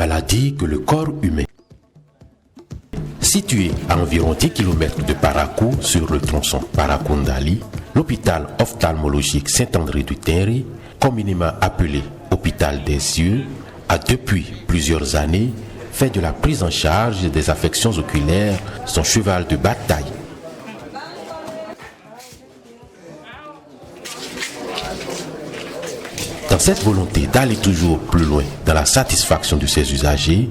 maladie que le corps humain. Situé à environ 10 km de Parakou sur le tronçon Parakou-Ndali, l'hôpital ophtalmologique Saint-André-du-Tinri, communément appelé hôpital des yeux, a depuis plusieurs années fait de la prise en charge des affections oculaires son cheval de bataille. Dans cette volonté d'aller toujours plus loin dans la satisfaction de ses usagers,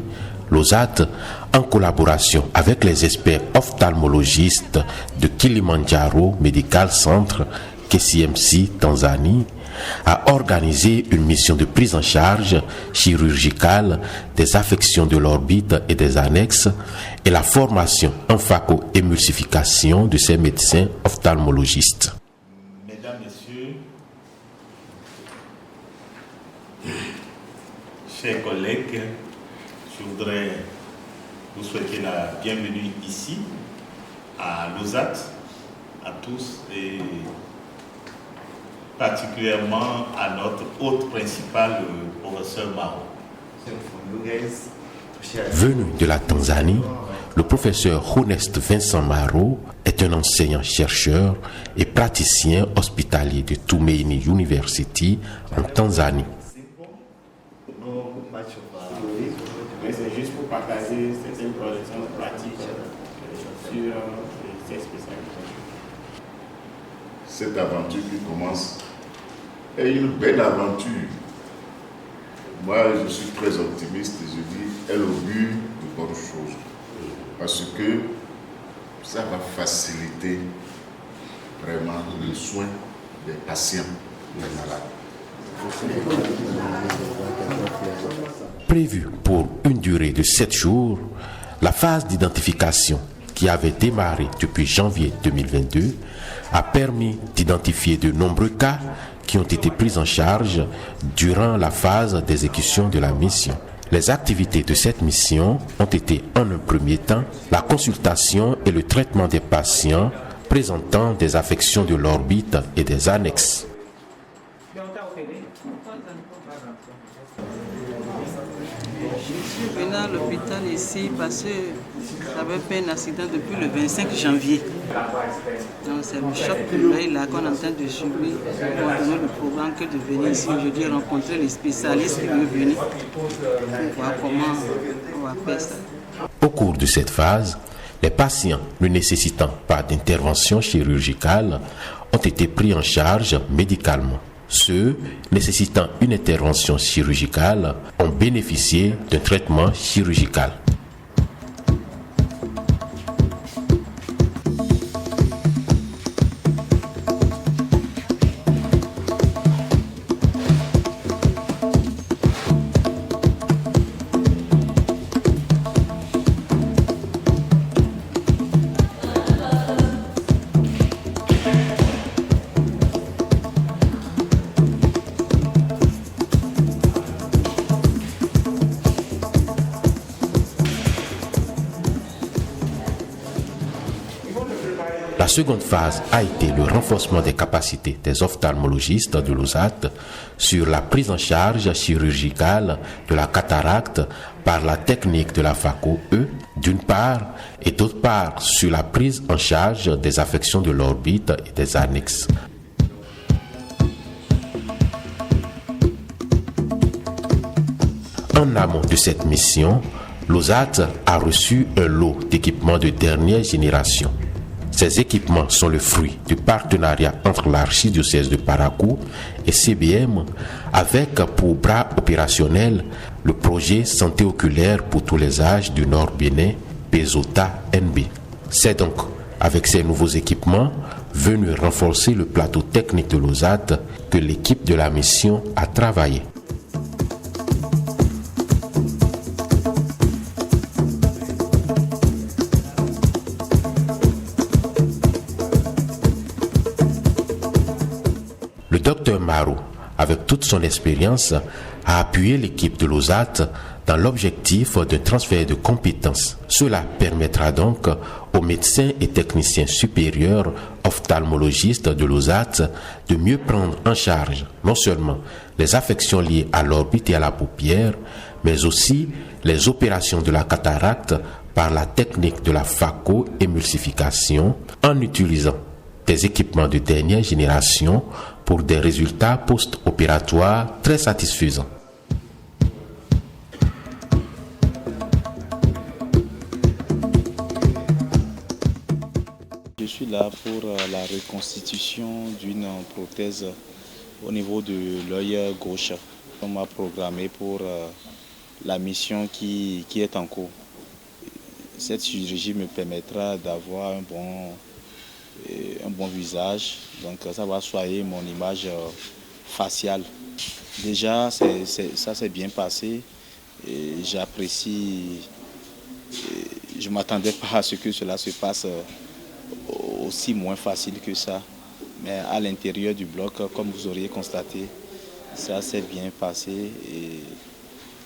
l'OSAT, en collaboration avec les experts ophtalmologistes de Kilimanjaro Medical Center, KCMC, Tanzanie, a organisé une mission de prise en charge chirurgicale des affections de l'orbite et des annexes et la formation en phacoémulsification de ces médecins ophtalmologistes. Mesdames, Messieurs, chers collègues, je voudrais vous souhaiter la bienvenue ici à l'OSAT, à tous et particulièrement à notre hôte principal, le professeur Maro. Venu de la Tanzanie, le professeur Honest Vincent Maro est un enseignant-chercheur et praticien hospitalier de Tumaini University en Tanzanie. C'est juste pour partager certaines projections pratiques sur ces spécialités. Cette aventure qui commence est une belle aventure. Moi, je suis très optimiste et je dis, elle augure de bonnes choses. Parce que ça va faciliter vraiment le soin des patients, des malades. Prévue pour une durée de 7 jours, la phase d'identification qui avait démarré depuis janvier 2022 a permis d'identifier de nombreux cas qui ont été pris en charge durant la phase d'exécution de la mission. Les activités de cette mission ont été en un premier temps la consultation et le traitement des patients présentant des affections de l'orbite et des annexes. Je suis venu à l'hôpital ici parce que j'avais fait un accident depuis le 25 janvier. Donc c'est le choc de l'œil là qu'on est en train de jouer pour donner le programme que de venir ici aujourd'hui rencontrer les spécialistes qui veulent venir pour voir comment on va faire ça. Au cours de cette phase, les patients ne nécessitant pas d'intervention chirurgicale ont été pris en charge médicalement. Ceux nécessitant une intervention chirurgicale ont bénéficié d'un traitement chirurgical. La seconde phase a été le renforcement des capacités des ophtalmologistes de l'OSAT sur la prise en charge chirurgicale de la cataracte par la technique de la phaco-E d'une part et d'autre part sur la prise en charge des affections de l'orbite et des annexes. En amont de cette mission, l'OSAT a reçu un lot d'équipements de dernière génération. Ces équipements sont le fruit du partenariat entre l'archidiocèse de Parakou et CBM avec pour bras opérationnel le projet Santé oculaire pour tous les âges du Nord Bénin, PESOTA NB. C'est donc avec ces nouveaux équipements venus renforcer le plateau technique de l'OSAT que l'équipe de la mission a travaillé. Le docteur Maro, avec toute son expérience, a appuyé l'équipe de l'OSAT dans l'objectif d'un transfert de compétences. Cela permettra donc aux médecins et techniciens supérieurs ophtalmologistes de l'OSAT de mieux prendre en charge non seulement les affections liées à l'orbite et à la paupière, mais aussi les opérations de la cataracte par la technique de la phaco-émulsification en utilisant des équipements de dernière génération pour des résultats post-opératoires très satisfaisants. Je suis là pour la reconstitution d'une prothèse au niveau de l'œil gauche. On m'a programmé pour la mission qui est en cours. Cette chirurgie me permettra d'avoir un bon visage, donc ça va soigner mon image faciale. Déjà, ça s'est bien passé et j'apprécie. Je ne m'attendais pas à ce que cela se passe aussi moins facile que ça. Mais à l'intérieur du bloc, comme vous auriez constaté, ça s'est bien passé et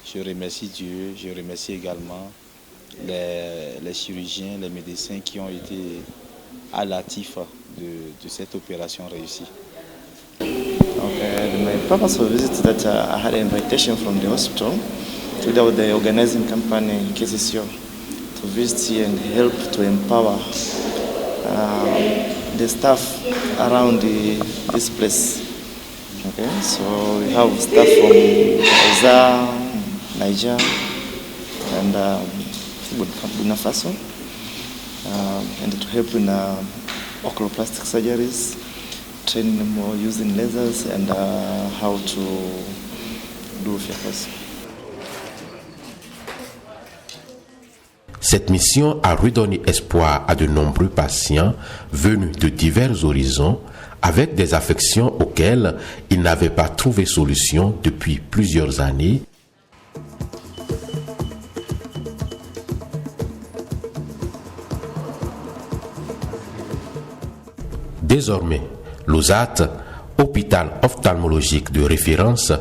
je remercie Dieu, je remercie également les chirurgiens, les médecins qui ont été à l'actif de cette opération réussie. Okay, my purpose of visit is that I had an invitation from the hospital together with the organizing company KCCO to visit here and help to empower the staff around this place. Okay, so we have staff from Gaza, Niger, and Burkina Faso, and to help in oculoplastic surgeries, training them more using lasers and how to do FIAPAS. Cette mission a redonné espoir à de nombreux patients venus de divers horizons avec des affections auxquelles ils n'avaient pas trouvé solution depuis plusieurs années. Désormais, l'OSAT, hôpital ophtalmologique de référence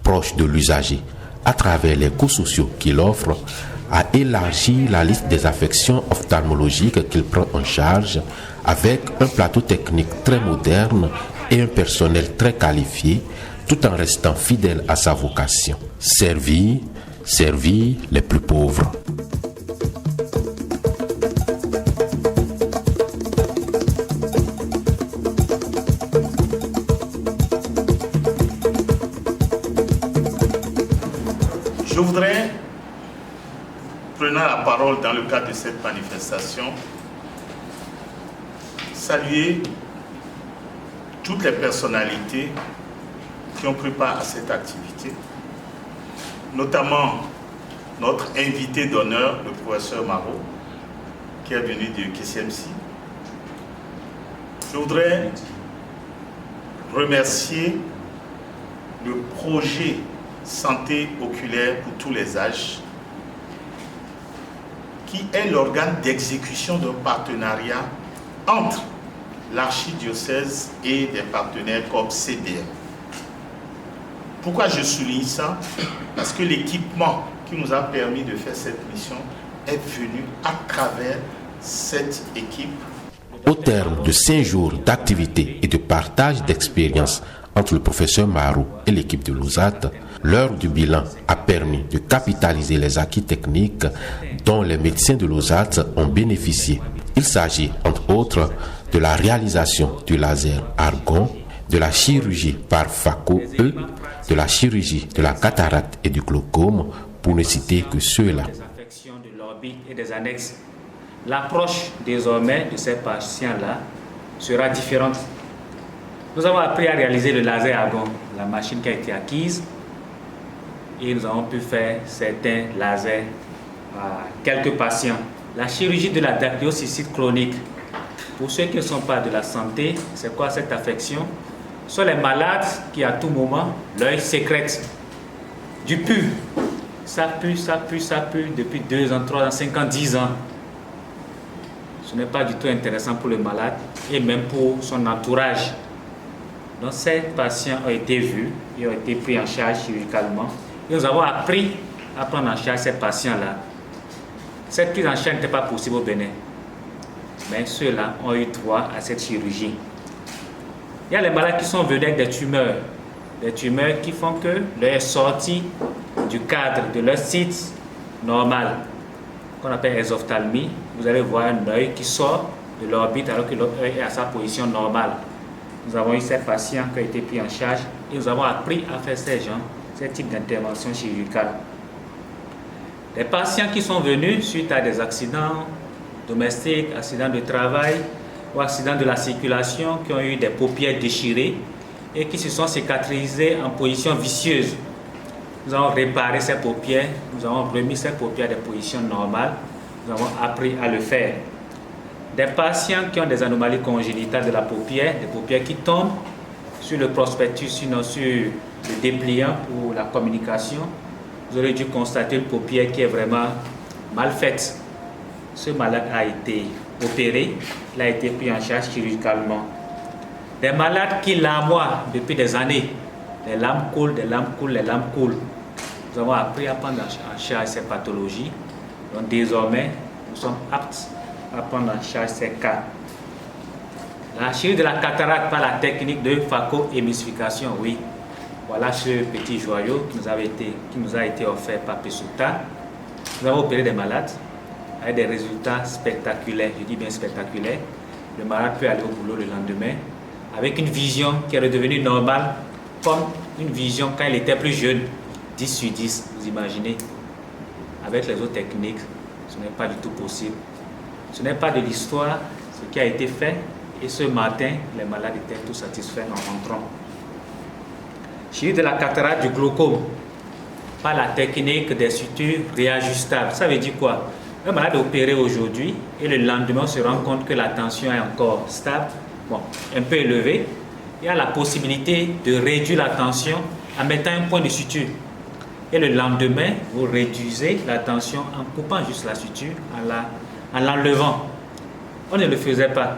proche de l'usager, à travers les coûts sociaux qu'il offre, a élargi la liste des affections ophtalmologiques qu'il prend en charge avec un plateau technique très moderne et un personnel très qualifié, tout en restant fidèle à sa vocation. Servir les plus pauvres. Je voudrais, prenant la parole dans le cadre de cette manifestation, saluer toutes les personnalités qui ont pris part à cette activité, notamment notre invité d'honneur, le professeur Marot, qui est venu de KCMC. Je voudrais remercier le projet Santé oculaire pour tous les âges, qui est l'organe d'exécution d'un partenariat entre l'archidiocèse et des partenaires comme CBM. Pourquoi je souligne ça? Parce que l'équipement qui nous a permis de faire cette mission est venu à travers cette équipe. Au terme de 5 jours d'activité et de partage d'expériences entre le professeur Marot et l'équipe de l'OSAT, l'heure du bilan a permis de capitaliser les acquis techniques dont les médecins de l'OSAT ont bénéficié. Il s'agit, entre autres, de la réalisation du laser argon, de la chirurgie par phaco-E, de la chirurgie de la cataracte et du glaucome, pour ne citer que ceux-là. Des affections de l'orbite et des annexes. L'approche désormais de ces patients-là sera différente. Nous avons appris à réaliser le laser argon, la machine qui a été acquise, et nous avons pu faire certains lasers à quelques patients. La chirurgie de la dactyocystite chronique, pour ceux qui ne sont pas de la santé, c'est quoi cette affection? Ce sont les malades qui à tout moment, l'œil sécrète du pu. Ça pue, ça pue, ça pue depuis 2 ans, 3 ans, 5 ans, 10 ans. Ce n'est pas du tout intéressant pour le malade et même pour son entourage. Donc ces patients ont été vus et ont été pris en charge chirurgicalement. Et nous avons appris à prendre en charge ces patients-là. Cette prise en charge n'était pas possible au Bénin. Mais ceux-là ont eu droit à cette chirurgie. Il y a les malades qui sont venus avec des tumeurs qui font que l'œil est sorti du cadre de leur site normal, qu'on appelle exophthalmie, vous allez voir un œil qui sort de l'orbite alors que l'autre œil est à sa position normale. Nous avons eu ces patients qui ont été pris en charge et nous avons appris à faire ces types d'interventions chirurgicales. Les patients qui sont venus suite à des accidents domestiques, accidents de travail ou accidents de la circulation, qui ont eu des paupières déchirées et qui se sont cicatrisés en position vicieuse. Nous avons réparé ces paupières, nous avons remis ces paupières des positions normales, nous avons appris à le faire. Des patients qui ont des anomalies congénitales de la paupière, des paupières qui tombent sur le prospectus, sinon sur le dépliant pour la communication, vous aurez dû constater une paupière qui est vraiment mal faite. Ce malade a été opéré, il a été pris en charge chirurgicalement. Des malades qui larmoient depuis des années, les larmes coulent, les larmes coulent, les larmes coulent. Nous avons appris à prendre en charge ces pathologies. Donc désormais, nous sommes aptes à prendre en charge ces cas. La chirurgie de la cataracte par la technique de phaco-émissification, oui. Voilà ce petit joyau qui nous a été offert par Pessuta. Nous avons opéré des malades avec des résultats spectaculaires, je dis bien spectaculaires. Le malade peut aller au boulot le lendemain avec une vision qui est redevenue normale, comme une vision quand il était plus jeune, 10 sur 10, vous imaginez. Avec les autres techniques, ce n'est pas du tout possible. Ce n'est pas de l'histoire, ce qui a été fait, et ce matin, les malades étaient tous satisfaits en rentrant. Chirurgie de la cataracte du glaucome par la technique des sutures réajustables. Ça veut dire quoi? Un malade est opéré aujourd'hui et le lendemain on se rend compte que la tension est encore stable, bon, un peu élevée. Il y a la possibilité de réduire la tension en mettant un point de suture. Et le lendemain, vous réduisez la tension en coupant juste la suture, en l'enlevant. On ne le faisait pas.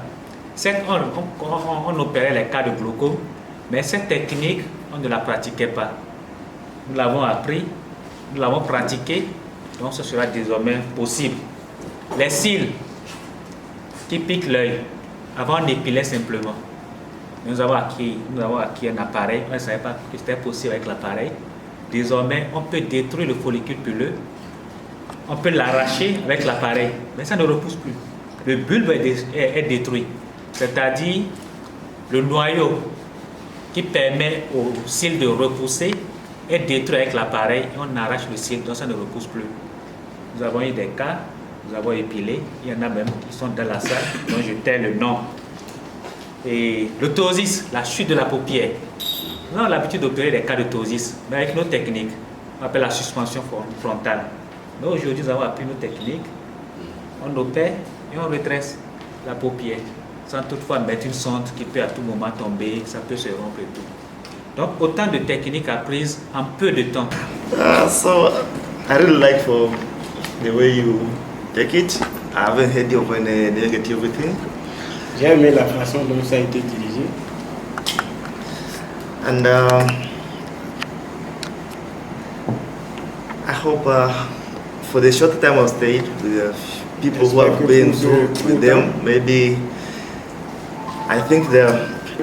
On opérait les cas de glaucome, mais cette technique, on ne la pratiquait pas. Nous l'avons appris, nous l'avons pratiqué, donc ce sera désormais possible. Les cils qui piquent l'œil, avant on épilait simplement. Nous avons acquis un appareil, on ne savait pas que c'était possible avec l'appareil. Désormais, on peut détruire le follicule pileux, on peut l'arracher avec l'appareil, mais ça ne repousse plus. Le bulbe est détruit, c'est-à-dire le noyau qui permet au cil de repousser est détruit avec l'appareil et on arrache le cil, donc ça ne repousse plus. Nous avons eu des cas, nous avons épilé, il y en a même qui sont dans la salle, dont je tais le nom. Et le ptosis, la chute de la paupière. Nous avons l'habitude d'opérer des cas de ptosis, mais avec nos techniques, on appelle la suspension frontale. Mais aujourd'hui, nous avons appris nos techniques, on opère et on redresse la paupière, sans toutefois mettre une sonde qui peut à tout moment tomber, ça peut se rompre et tout. Donc, autant de techniques apprises en peu de temps. So, I really like for the way you take it. I haven't heard you of any negative thing. J'ai aimé la façon dont ça a été dirigé. And I hope for the short time I've stayed with the people who have been through with them, maybe I think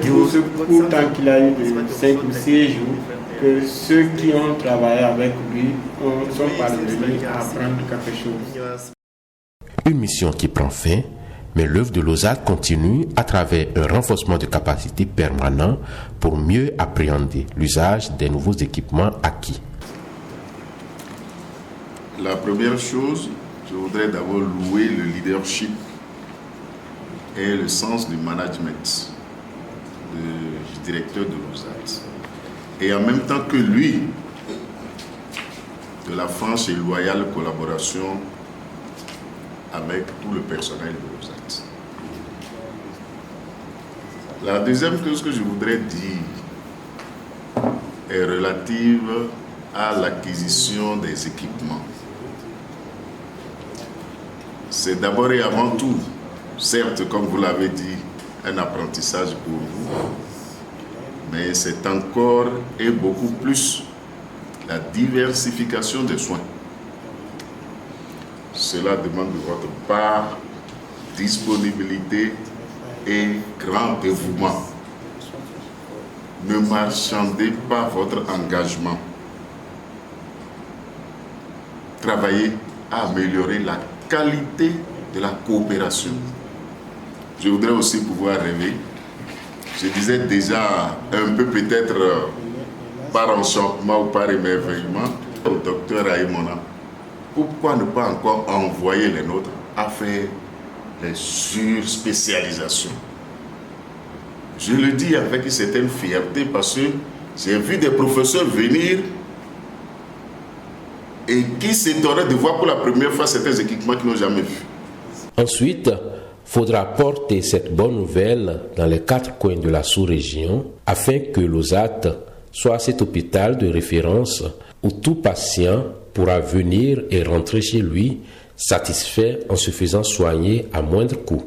Pour tant qu'il a eu de 5 ou 6 jours, que ceux qui ont travaillé avec lui sont parvenus à apprendre quelque chose. Une mission qui prend fin, mais l'œuvre de l'OSAT continue à travers un renforcement de capacité permanent pour mieux appréhender l'usage des nouveaux équipements acquis. La première chose, je voudrais d'abord louer le leadership et le sens du management du directeur de l'OSAT. Et en même temps que lui, de la franche et loyale collaboration avec tout le personnel de l'OSAT. La deuxième chose que je voudrais dire est relative à l'acquisition des équipements. C'est d'abord et avant tout, certes, comme vous l'avez dit, un apprentissage pour vous, mais c'est encore et beaucoup plus la diversification des soins. Cela demande de votre part disponibilité et grand dévouement. Ne marchandez pas votre engagement. travailler à améliorer la qualité de la coopération. Je voudrais aussi pouvoir rêver. Je disais déjà un peu peut-être par enchantement ou par émerveillement au docteur Aïmona, pourquoi ne pas encore envoyer les nôtres à faire les surspécialisations. Je le dis avec une certaine fierté parce que j'ai vu des professeurs venir et qui s'étonnaient de voir pour la première fois certains équipements qu'ils n'ont jamais vus. Ensuite, faudra porter cette bonne nouvelle dans les 4 coins de la sous-région afin que l'OSAT soit cet hôpital de référence où tout patient pourra venir et rentrer chez lui satisfait en se faisant soigner à moindre coût.